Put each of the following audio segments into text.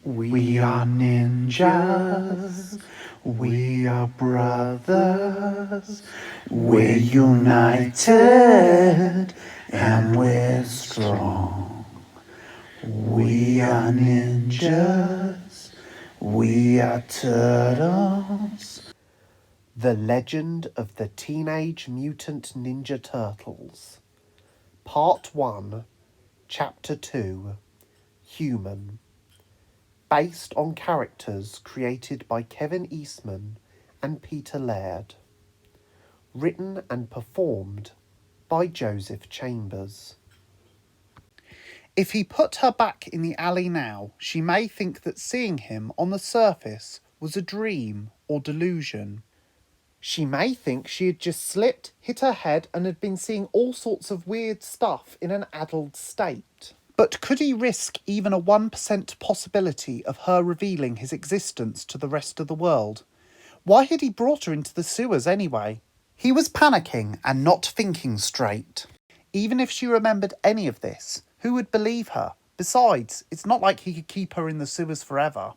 We are ninjas, we are brothers, we're united and we're strong. We are ninjas, we are turtles. The Legend of the Teenage Mutant Ninja Turtles. Part 1, Chapter 2, Human. Based on characters created by Kevin Eastman and Peter Laird. Written and performed by Joseph Chambers. If he put her back in the alley now, she may think that seeing him on the surface was a dream or delusion. She may think she had just slipped, hit her head, and had been seeing all sorts of weird stuff in an addled state. But could he risk even a 1% possibility of her revealing his existence to the rest of the world? Why had he brought her into the sewers anyway? He was panicking and not thinking straight. Even if she remembered any of this, who would believe her? Besides, it's not like he could keep her in the sewers forever.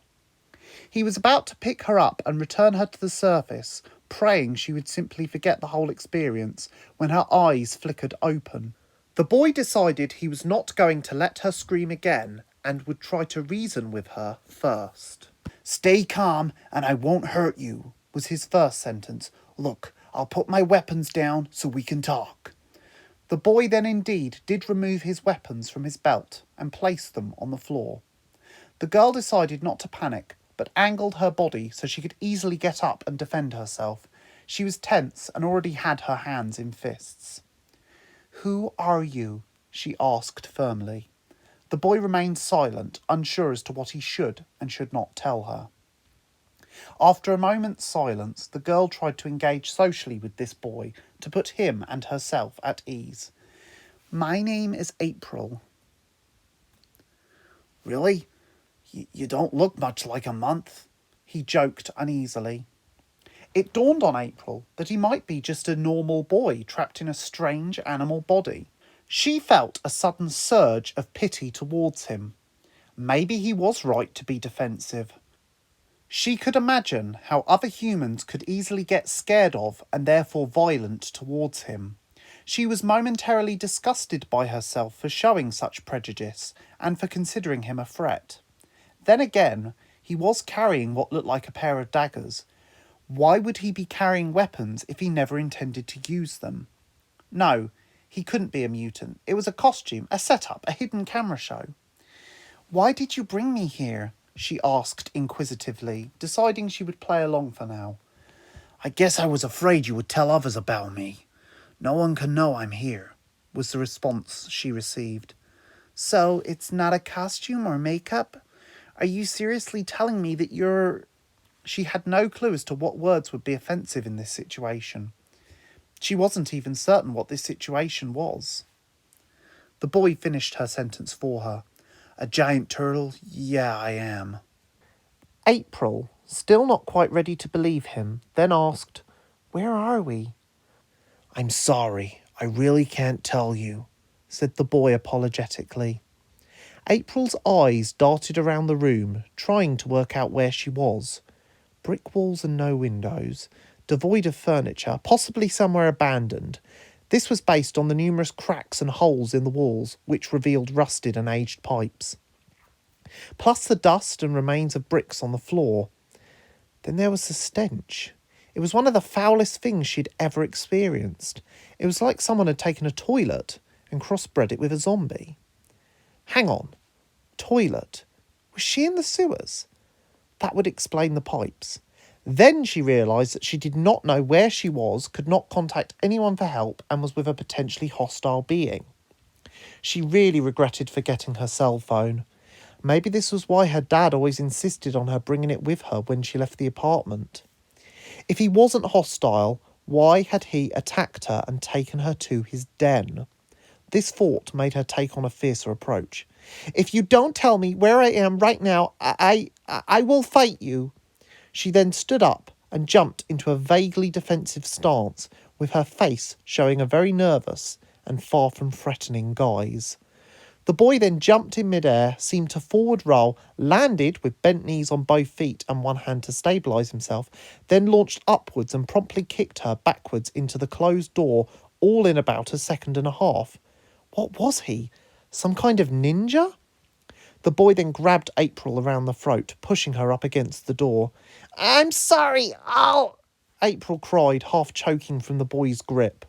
He was about to pick her up and return her to the surface, praying she would simply forget the whole experience, when her eyes flickered open. The boy decided he was not going to let her scream again and would try to reason with her first. "Stay calm and I won't hurt you," was his first sentence. "Look, I'll put my weapons down so we can talk." The boy then indeed did remove his weapons from his belt and place them on the floor. The girl decided not to panic, but angled her body so she could easily get up and defend herself. She was tense and already had her hands in fists. "Who are you?" she asked firmly. The boy remained silent, unsure as to what he should and should not tell her. After a moment's silence, the girl tried to engage socially with this boy to put him and herself at ease. "My name is April." "Really? You don't look much like a month," he joked uneasily. It dawned on April that he might be just a normal boy trapped in a strange animal body. She felt a sudden surge of pity towards him. Maybe he was right to be defensive. She could imagine how other humans could easily get scared of and therefore violent towards him. She was momentarily disgusted by herself for showing such prejudice and for considering him a threat. Then again, he was carrying what looked like a pair of daggers. Why would he be carrying weapons if he never intended to use them? No, he couldn't be a mutant. It was a costume, a setup, a hidden camera show. "Why did you bring me here?" she asked inquisitively, deciding she would play along for now. "I guess I was afraid you would tell others about me. No one can know I'm here," was the response she received. "So it's not a costume or makeup? Are you seriously telling me that you're..." She had no clue as to what words would be offensive in this situation. She wasn't even certain what this situation was. The boy finished her sentence for her. "A giant turtle? Yeah, I am." April, still not quite ready to believe him, then asked, "Where are we?" "I'm sorry, I really can't tell you," said the boy apologetically. April's eyes darted around the room, trying to work out where she was. Brick walls and no windows, devoid of furniture, possibly somewhere abandoned. This was based on the numerous cracks and holes in the walls, which revealed rusted and aged pipes. Plus the dust and remains of bricks on the floor. Then there was the stench. It was one of the foulest things she'd ever experienced. It was like someone had taken a toilet and crossbred it with a zombie. Hang on. Toilet? Was she in the sewers? That would explain the pipes. Then she realised that she did not know where she was, could not contact anyone for help, and was with a potentially hostile being. She really regretted forgetting her cell phone. Maybe this was why her dad always insisted on her bringing it with her when she left the apartment. If he wasn't hostile, why had he attacked her and taken her to his den? This thought made her take on a fiercer approach. "If you don't tell me where I am right now, I will fight you." She then stood up and jumped into a vaguely defensive stance, with her face showing a very nervous and far from threatening guise. The boy then jumped in midair, seemed to forward roll, landed with bent knees on both feet and one hand to stabilise himself, then launched upwards and promptly kicked her backwards into the closed door, all in about a second and a half. What was he? Some kind of ninja? The boy then grabbed April around the throat, pushing her up against the door. "I'm sorry, April cried, half choking from the boy's grip.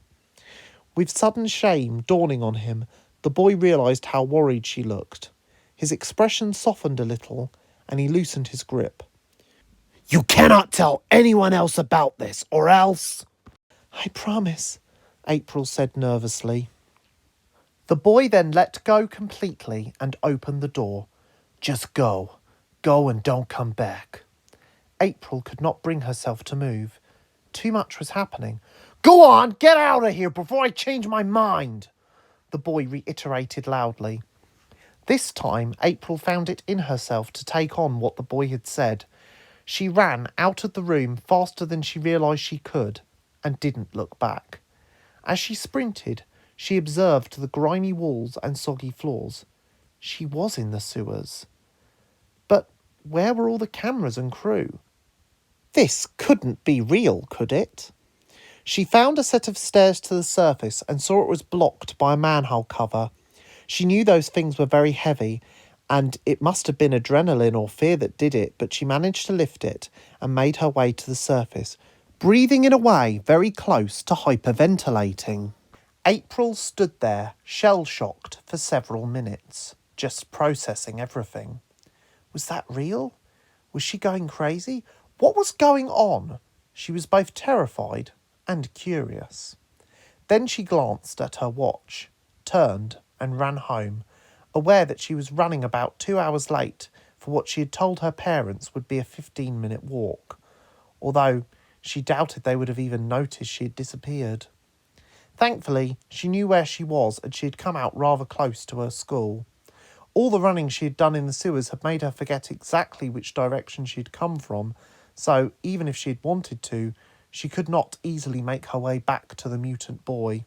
With sudden shame dawning on him, the boy realised how worried she looked. His expression softened a little, and he loosened his grip. "You cannot tell anyone else about this, or else—" "I promise," April said nervously. The boy then let go completely and opened the door. "Just go. Go and don't come back." April could not bring herself to move. Too much was happening. "Go on, get out of here before I change my mind," the boy reiterated loudly. This time, April found it in herself to take on what the boy had said. She ran out of the room faster than she realised she could, and didn't look back. As she sprinted, she observed the grimy walls and soggy floors. She was in the sewers. But where were all the cameras and crew? This couldn't be real, could it? She found a set of stairs to the surface and saw it was blocked by a manhole cover. She knew those things were very heavy, and it must have been adrenaline or fear that did it, but she managed to lift it and made her way to the surface, breathing in a way very close to hyperventilating. April stood there, shell-shocked, for several minutes, just processing everything. Was that real? Was she going crazy? What was going on? She was both terrified and curious. Then she glanced at her watch, turned and ran home, aware that she was running about 2 hours late for what she had told her parents would be a 15-minute walk, although she doubted they would have even noticed she had disappeared. Thankfully, she knew where she was and she had come out rather close to her school. All the running she had done in the sewers had made her forget exactly which direction she had come from, so even if she had wanted to, she could not easily make her way back to the mutant boy.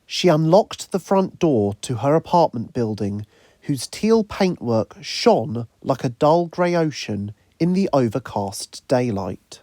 She unlocked the front door to her apartment building, whose teal paintwork shone like a dull grey ocean in the overcast daylight.